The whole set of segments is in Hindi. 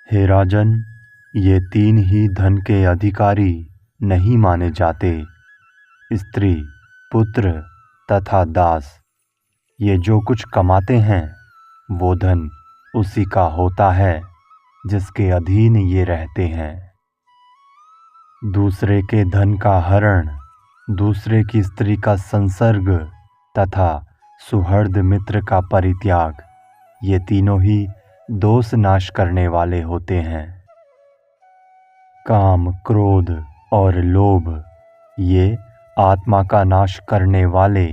हे राजन, ये तीन ही धन के अधिकारी नहीं माने जाते। स्त्री, पुत्र तथा दास, ये जो कुछ कमाते हैं वो धन उसी का होता है जिसके अधीन ये रहते हैं। दूसरे के धन का हरण, दूसरे की स्त्री का संसर्ग तथा सुहृद मित्र का परित्याग, ये तीनों ही दोष नाश करने वाले होते हैं। काम, क्रोध और लोभ, ये आत्मा का नाश करने वाले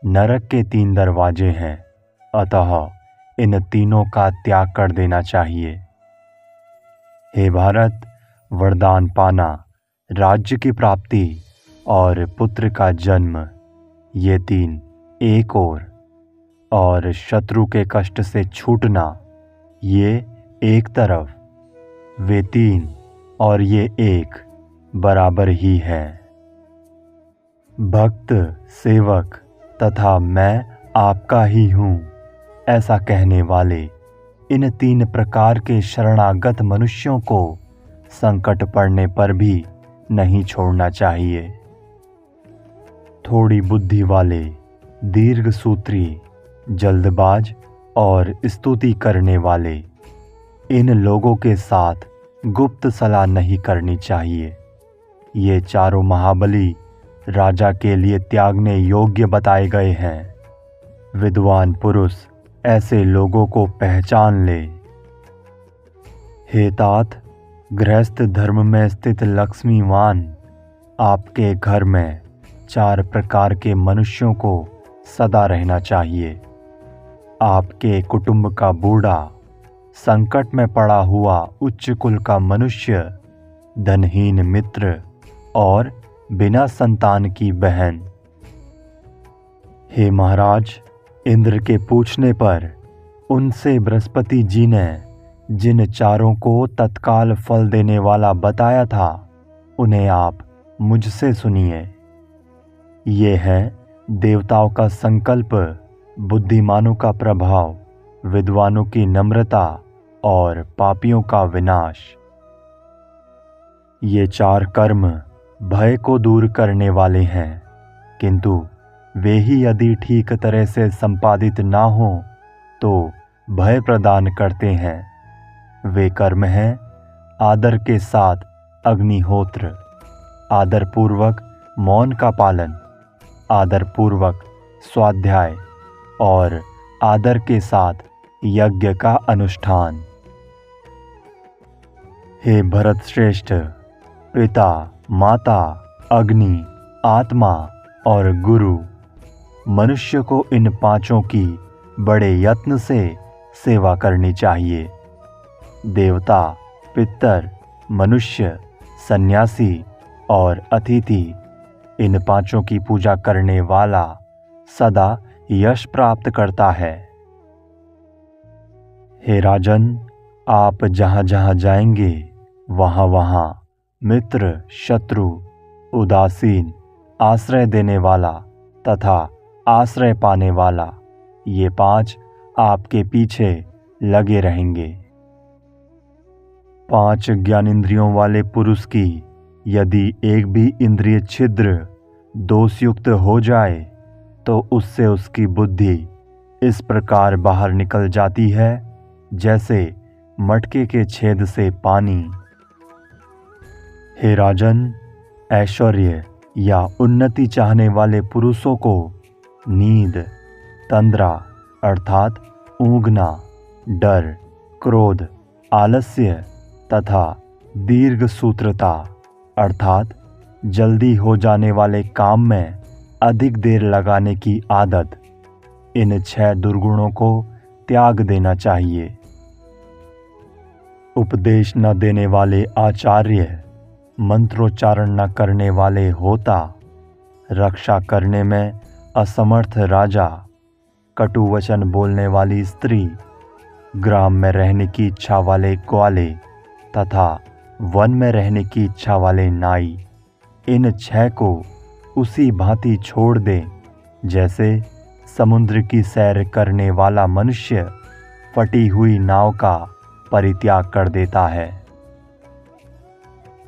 नरक के तीन दरवाजे हैं। अतः इन तीनों का त्याग कर देना चाहिए। हे भारत, वरदान पाना, राज्य की प्राप्ति और पुत्र का जन्म, ये तीन एक और शत्रु के कष्ट से छूटना, ये एक तरफ, वे तीन और ये एक बराबर ही है। भक्त, सेवक तथा मैं आपका ही हूँ, ऐसा कहने वाले इन तीन प्रकार के शरणागत मनुष्यों को संकट पड़ने पर भी नहीं छोड़ना चाहिए। थोड़ी बुद्धि वाले, दीर्घसूत्री, जल्दबाज और स्तुति करने वाले, इन लोगों के साथ गुप्त सलाह नहीं करनी चाहिए। ये चारों महाबली राजा के लिए त्यागने योग्य बताए गए हैं। विद्वान पुरुष ऐसे लोगों को पहचान ले। हे तात, गृहस्थ धर्म में स्थित लक्ष्मीवान, आपके घर में चार प्रकार के मनुष्यों को सदा रहना चाहिए। आपके कुटुंब का बूढ़ा, संकट में पड़ा हुआ उच्च कुल का मनुष्य, धनहीन मित्र और बिना संतान की बहन। हे महाराज, इंद्र के पूछने पर उनसे बृहस्पति जी ने जिन चारों को तत्काल फल देने वाला बताया था, उन्हें आप मुझसे सुनिए। ये है देवताओं का संकल्प, बुद्धिमानों का प्रभाव, विद्वानों की नम्रता और पापियों का विनाश। ये चार कर्म भय को दूर करने वाले हैं, किंतु वे ही यदि ठीक तरह से संपादित ना हो तो भय प्रदान करते हैं। वे कर्म हैं आदर के साथ अग्निहोत्र, आदर पूर्वक मौन का पालन, आदर पूर्वक स्वाध्याय और आदर के साथ यज्ञ का अनुष्ठान। हे भरत श्रेष्ठ, पिता, माता, अग्नि, आत्मा और गुरु, मनुष्य को इन पांचों की बड़े यत्न से सेवा करनी चाहिए। देवता, पितर, मनुष्य, सन्यासी और अतिथि, इन पांचों की पूजा करने वाला सदा यश प्राप्त करता है। हे राजन, आप जहाँ जहाँ जाएंगे वहाँ वहाँ मित्र, शत्रु, उदासीन, आश्रय देने वाला तथा आश्रय पाने वाला, ये पांच आपके पीछे लगे रहेंगे। पांच ज्ञानेंद्रियों वाले पुरुष की यदि एक भी इंद्रिय छिद्र दोषयुक्त हो जाए तो उससे उसकी बुद्धि इस प्रकार बाहर निकल जाती है जैसे मटके के छेद से पानी। हे राजन, ऐश्वर्य या उन्नति चाहने वाले पुरुषों को नींद, तंद्रा अर्थात ऊँघना, डर, क्रोध, आलस्य तथा दीर्घसूत्रता अर्थात जल्दी हो जाने वाले काम में अधिक देर लगाने की आदत, इन 6 दुर्गुणों को त्याग देना चाहिए। उपदेश न देने वाले आचार्य, मंत्रोच्चारण न करने वाले होता, रक्षा करने में असमर्थ राजा, कटु वचन बोलने वाली स्त्री, ग्राम में रहने की इच्छा वाले ग्वाले तथा वन में रहने की इच्छा वाले नाई, इन 6 को उसी भांति छोड़ दें जैसे समुद्र की सैर करने वाला मनुष्य फटी हुई नाव का परित्याग कर देता है।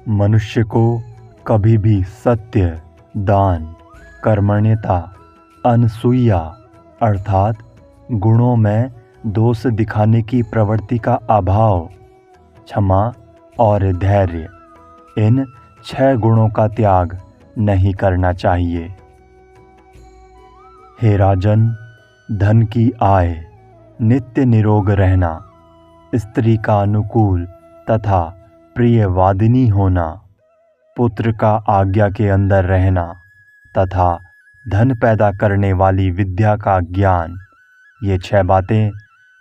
मनुष्य को कभी भी सत्य, दान, कर्मण्यता, अनसूया अर्थात गुणों में दोष दिखाने की प्रवृत्ति का अभाव, क्षमा और धैर्य, इन 6 गुणों का त्याग नहीं करना चाहिए। हे राजन, धन की आय, नित्य निरोग रहना, स्त्री का अनुकूल तथा प्रियवादिनी होना, पुत्र का आज्ञा के अंदर रहना तथा धन पैदा करने वाली विद्या का ज्ञान, ये 6 बातें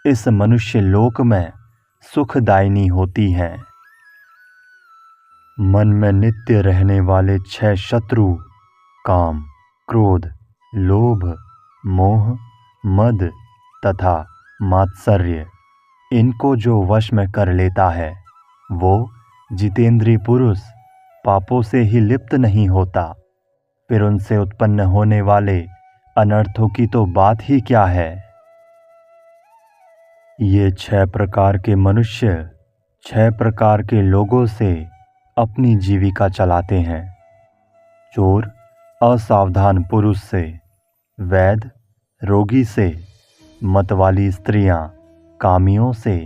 इस मनुष्य लोक में सुखदायिनी होती हैं। मन में नित्य रहने वाले 6 शत्रु काम, क्रोध, लोभ, मोह, मद तथा मात्सर्य, इनको जो वश में कर लेता है वो जितेंद्रीय पुरुष पापों से ही लिप्त नहीं होता। फिर उनसे उत्पन्न होने वाले अनर्थों की तो बात ही क्या है। ये 6 प्रकार के मनुष्य 6 प्रकार के लोगों से अपनी जीविका चलाते हैं। चोर असावधान पुरुष से, वैद्य रोगी से, मतवाली स्त्रियां कामियों से,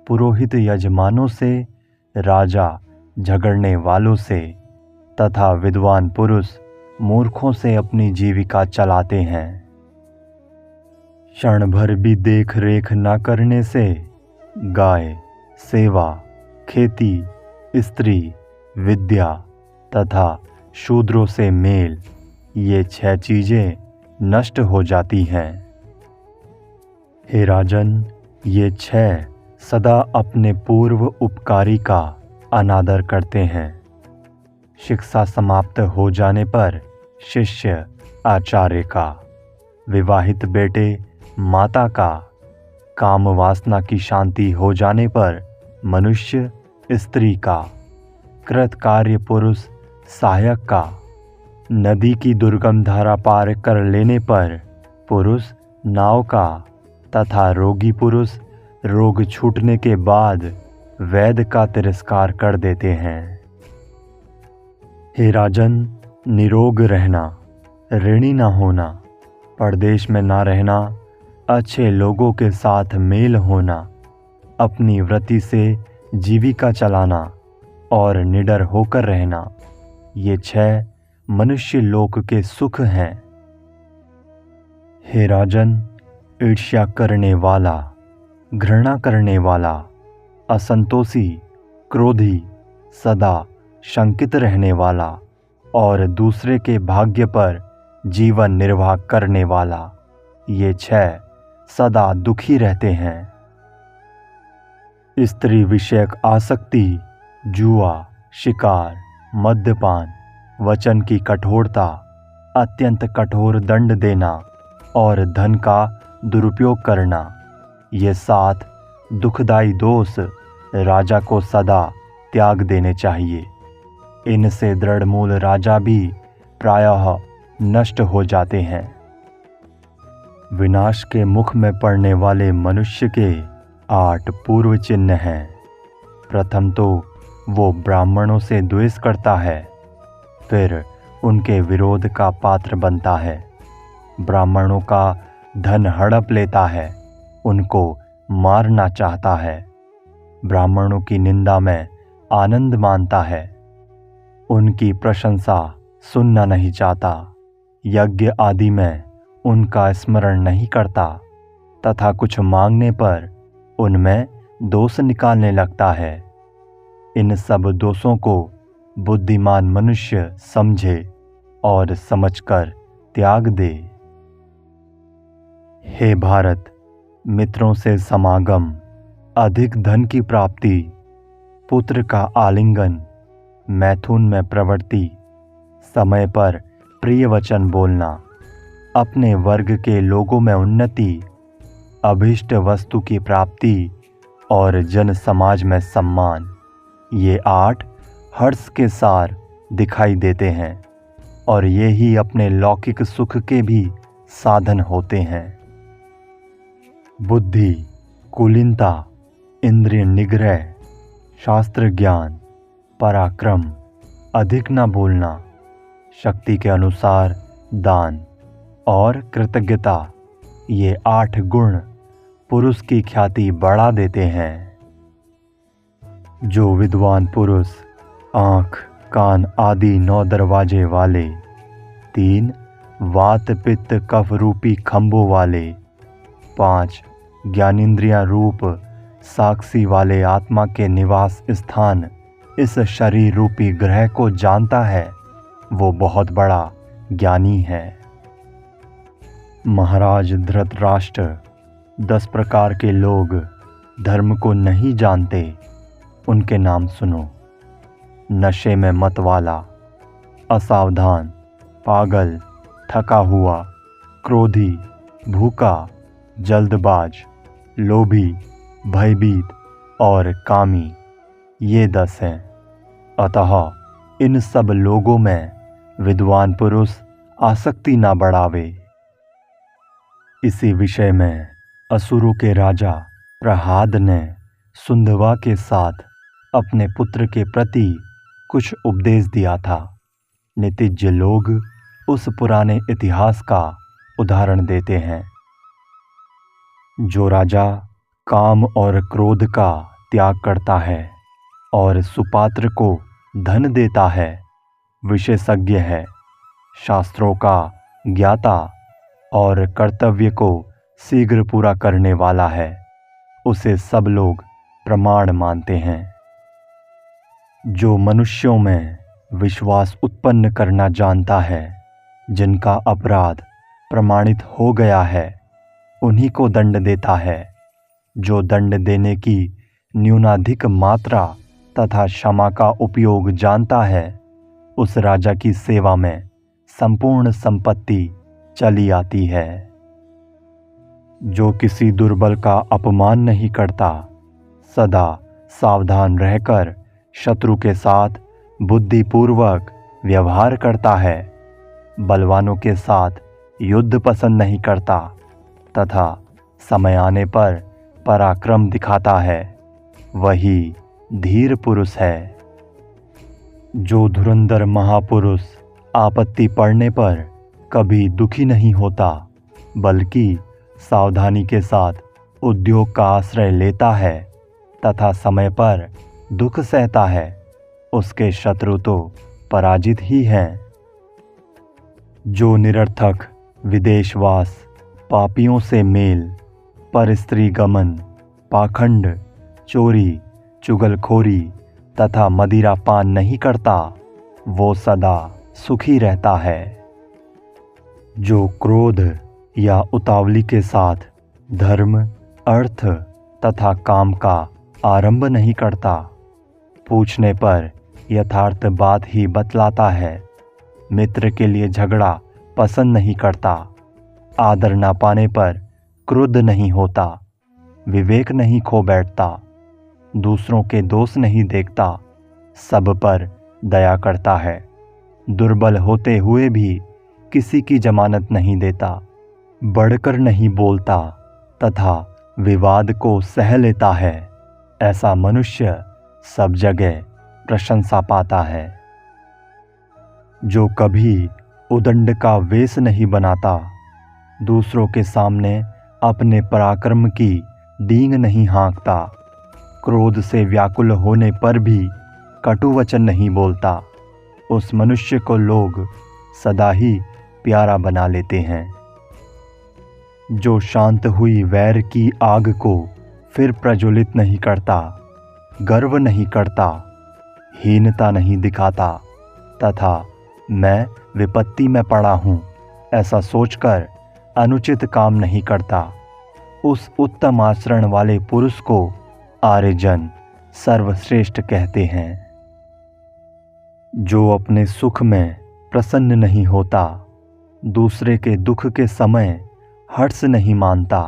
पुरोहित यजमानों से, राजा झगड़ने वालों से तथा विद्वान पुरुष मूर्खों से अपनी जीविका चलाते हैं। क्षण भर भी देख रेख न करने से गाय, सेवा, खेती, स्त्री, विद्या तथा शूद्रों से मेल, ये 6 चीजें नष्ट हो जाती हैं। हे राजन, ये 6 सदा अपने पूर्व उपकारी का अनादर करते हैं। शिक्षा समाप्त हो जाने पर शिष्य आचार्य का, विवाहित बेटे माता का, काम वासना की शांति हो जाने पर मनुष्य स्त्री का, कृतकार्य पुरुष सहायक का, नदी की दुर्गम धारा पार कर लेने पर पुरुष नाव का तथा रोगी पुरुष रोग छूटने के बाद वैद्य का तिरस्कार कर देते हैं। हे राजन, निरोग रहना, ऋणी न होना, परदेश में न रहना, अच्छे लोगों के साथ मेल होना, अपनी वृत्ति से जीविका चलाना और निडर होकर रहना, ये 6 मनुष्य लोक के सुख हैं। हे राजन, ईर्ष्या करने वाला, घृणा करने वाला, असंतोषी, क्रोधी, सदा शंकित रहने वाला और दूसरे के भाग्य पर जीवन निर्वाह करने वाला, ये 6 सदा दुखी रहते हैं। स्त्री विषयक आसक्ति, जुआ, शिकार, मद्यपान, वचन की कठोरता, अत्यंत कठोर दंड देना और धन का दुरुपयोग करना, ये 7 दुखदाई दोष राजा को सदा त्याग देने चाहिए। इनसे दृढ़ मूल राजा भी प्रायः नष्ट हो जाते हैं। विनाश के मुख में पड़ने वाले मनुष्य के 8 पूर्व चिन्ह हैं। प्रथम तो वो ब्राह्मणों से द्वेष करता है, फिर उनके विरोध का पात्र बनता है, ब्राह्मणों का धन हड़प लेता है, उनको मारना चाहता है, ब्राह्मणों की निंदा में आनंद मानता है, उनकी प्रशंसा सुनना नहीं चाहता, यज्ञ आदि में उनका स्मरण नहीं करता तथा कुछ मांगने पर उनमें दोष निकालने लगता है। इन सब दोषों को बुद्धिमान मनुष्य समझे और समझकर त्याग दे। हे भारत, मित्रों से समागम, अधिक धन की प्राप्ति, पुत्र का आलिंगन, मैथुन में प्रवृत्ति, समय पर प्रिय वचन बोलना, अपने वर्ग के लोगों में उन्नति, अभीष्ट वस्तु की प्राप्ति और जन समाज में सम्मान, ये 8 हर्ष के सार दिखाई देते हैं और ये ही अपने लौकिक सुख के भी साधन होते हैं। बुद्धि, कुलीनता, इंद्रिय निग्रह, शास्त्र ज्ञान, पराक्रम, अधिक न बोलना, शक्ति के अनुसार दान और कृतज्ञता, ये 8 गुण पुरुष की ख्याति बढ़ा देते हैं। जो विद्वान पुरुष आँख, कान आदि 9 दरवाजे वाले, 3 वात पित्त कफ रूपी खंभों वाले, 5 ज्ञानेंद्रियां रूप साक्षी वाले आत्मा के निवास स्थान इस शरीर रूपी ग्रह को जानता है, वो बहुत बड़ा ज्ञानी है। महाराज धृतराष्ट्र, 10 प्रकार के लोग धर्म को नहीं जानते, उनके नाम सुनो। नशे में मत वाला, असावधान, पागल, थका हुआ, क्रोधी, भूखा, जल्दबाज, लोभी, भयभीत और कामी, ये 10 हैं। अतः इन सब लोगों में विद्वान पुरुष आसक्ति ना बढ़ावे। इसी विषय में असुरों के राजा प्रह्लाद ने सुंधवा के साथ अपने पुत्र के प्रति कुछ उपदेश दिया था। नितिज्य लोग उस पुराने इतिहास का उदाहरण देते हैं। जो राजा काम और क्रोध का त्याग करता है और सुपात्र को धन देता है, विशेषज्ञ है, शास्त्रों का ज्ञाता और कर्तव्य को शीघ्र पूरा करने वाला है, उसे सब लोग प्रमाण मानते हैं। जो मनुष्यों में विश्वास उत्पन्न करना जानता है, जिनका अपराध प्रमाणित हो गया है, उन्हीं को दंड देता है। जो दंड देने की न्यूनाधिक मात्रा तथा क्षमा का उपयोग जानता है, उस राजा की सेवा में संपूर्ण संपत्ति चली आती है। जो किसी दुर्बल का अपमान नहीं करता, सदा सावधान रहकर शत्रु के साथ बुद्धिपूर्वक व्यवहार करता है, बलवानों के साथ युद्ध पसंद नहीं करता तथा समय आने पर पराक्रम दिखाता है, वही धीर पुरुष है। जो धुरंधर महापुरुष आपत्ति पड़ने पर कभी दुखी नहीं होता, बल्कि सावधानी के साथ उद्योग का आश्रय लेता है तथा समय पर दुख सहता है, उसके शत्रु तो पराजित ही हैं। जो निरर्थक विदेशवास, पापियों से मेल, परस्त्री गमन, पाखंड, चोरी, चुगलखोरी तथा मदिरा पान नहीं करता, वो सदा सुखी रहता है। जो क्रोध या उतावली के साथ धर्म, अर्थ तथा काम का आरंभ नहीं करता, पूछने पर यथार्थ बात ही बतलाता है, मित्र के लिए झगड़ा पसंद नहीं करता, आदर ना पाने पर क्रुद्ध नहीं होता, विवेक नहीं खो बैठता, दूसरों के दोष नहीं देखता, सब पर दया करता है, दुर्बल होते हुए भी किसी की जमानत नहीं देता, बढ़कर नहीं बोलता तथा विवाद को सह लेता है, ऐसा मनुष्य सब जगह प्रशंसा पाता है। जो कभी उदंड का वेश नहीं बनाता, दूसरों के सामने अपने पराक्रम की डींग नहीं हाँकता, क्रोध से व्याकुल होने पर भी कटु वचन नहीं बोलता, उस मनुष्य को लोग सदा ही प्यारा बना लेते हैं। जो शांत हुई वैर की आग को फिर प्रज्वलित नहीं करता, गर्व नहीं करता, हीनता नहीं दिखाता तथा मैं विपत्ति में पड़ा हूँ ऐसा सोचकर अनुचित काम नहीं करता, उस उत्तम आचरण वाले पुरुष को आर्यजन सर्वश्रेष्ठ कहते हैं। जो अपने सुख में प्रसन्न नहीं होता, दूसरे के दुख के समय हर्ष नहीं मानता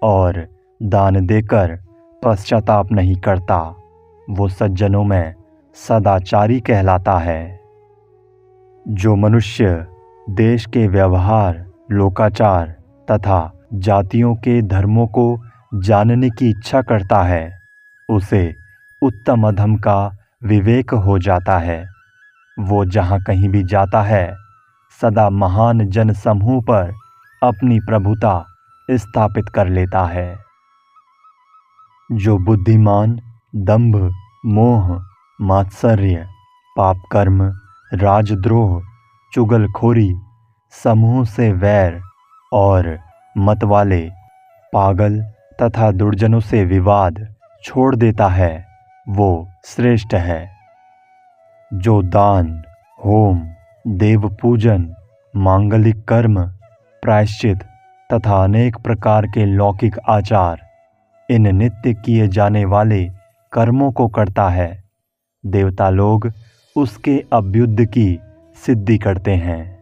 और दान देकर पश्चाताप नहीं करता, वो सज्जनों में सदाचारी कहलाता है। जो मनुष्य देश के व्यवहार, लोकाचार तथा जातियों के धर्मों को जानने की इच्छा करता है, उसे उत्तम अधम का विवेक हो जाता है। वो जहाँ कहीं भी जाता है सदा महान जन समूह पर अपनी प्रभुता स्थापित कर लेता है। जो बुद्धिमान दंभ, मोह, मात्सर्य, पाप कर्म, राजद्रोह, चुगलखोरी, समूह से वैर और मतवाले, पागल तथा दुर्जनों से विवाद छोड़ देता है वो श्रेष्ठ है। जो दान, होम, देव पूजन, मांगलिक कर्म, प्रायश्चित तथा अनेक प्रकार के लौकिक आचार, इन नित्य किए जाने वाले कर्मों को करता है, देवता लोग उसके अभ्युदय की सिद्धि करते हैं।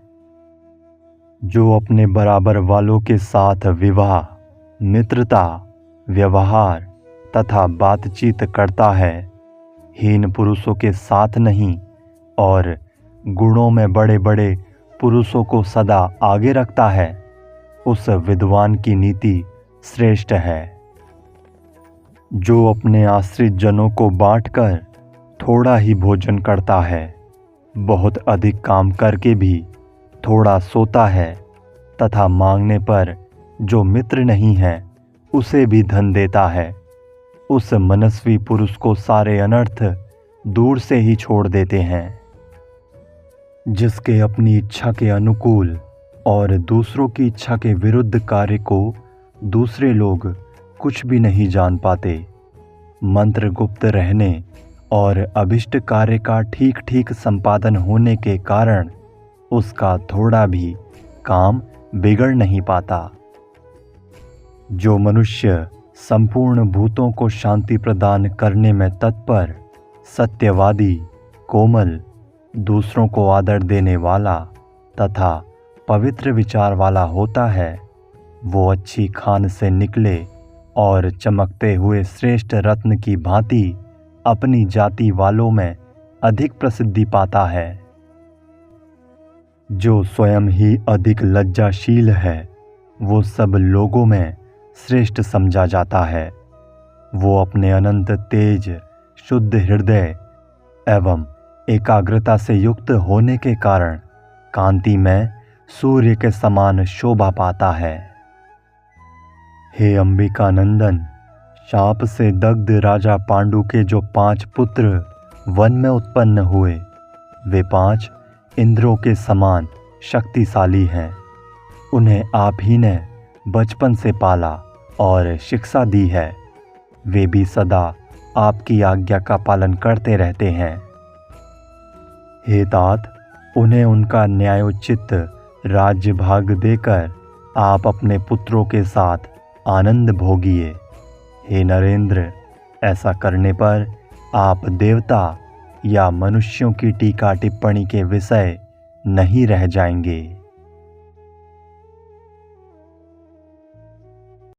जो अपने बराबर वालों के साथ विवाह, मित्रता, व्यवहार तथा बातचीत करता है, हीन पुरुषों के साथ नहीं और गुणों में बड़े बड़े पुरुषों को सदा आगे रखता है, उस विद्वान की नीति श्रेष्ठ है। जो अपने आश्रित जनों को बांटकर थोड़ा ही भोजन करता है, बहुत अधिक काम करके भी थोड़ा सोता है तथा मांगने पर जो मित्र नहीं है उसे भी धन देता है, उस मनस्वी पुरुष को सारे अनर्थ दूर से ही छोड़ देते हैं। जिसके अपनी इच्छा के अनुकूल और दूसरों की इच्छा के विरुद्ध कार्य को दूसरे लोग कुछ भी नहीं जान पाते, मंत्र गुप्त रहने और अभिष्ट कार्य का ठीक ठीक संपादन होने के कारण उसका थोड़ा भी काम बिगड़ नहीं पाता। जो मनुष्य संपूर्ण भूतों को शांति प्रदान करने में तत्पर, सत्यवादी, कोमल, दूसरों को आदर देने वाला तथा पवित्र विचार वाला होता है, वो अच्छी खान से निकले और चमकते हुए श्रेष्ठ रत्न की भांति अपनी जाति वालों में अधिक प्रसिद्धि पाता है। जो स्वयं ही अधिक लज्जाशील है वो सब लोगों में श्रेष्ठ समझा जाता है। वो अपने अनंत तेज, शुद्ध हृदय एवं एकाग्रता से युक्त होने के कारण कांति में सूर्य के समान शोभा पाता है। हे अंबिका नंदन, शाप से दग्ध राजा पांडु के जो 5 पुत्र वन में उत्पन्न हुए, वे 5 इंद्रों के समान शक्तिशाली हैं। उन्हें आप ही ने बचपन से पाला और शिक्षा दी है। वे भी सदा आपकी आज्ञा का पालन करते रहते हैं। हे तात, उन्हें उनका न्यायोचित राज्य भाग देकर आप अपने पुत्रों के साथ आनंद भोगिए। हे नरेंद्र, ऐसा करने पर आप देवता या मनुष्यों की टीका टिप्पणी के विषय नहीं रह जाएंगे।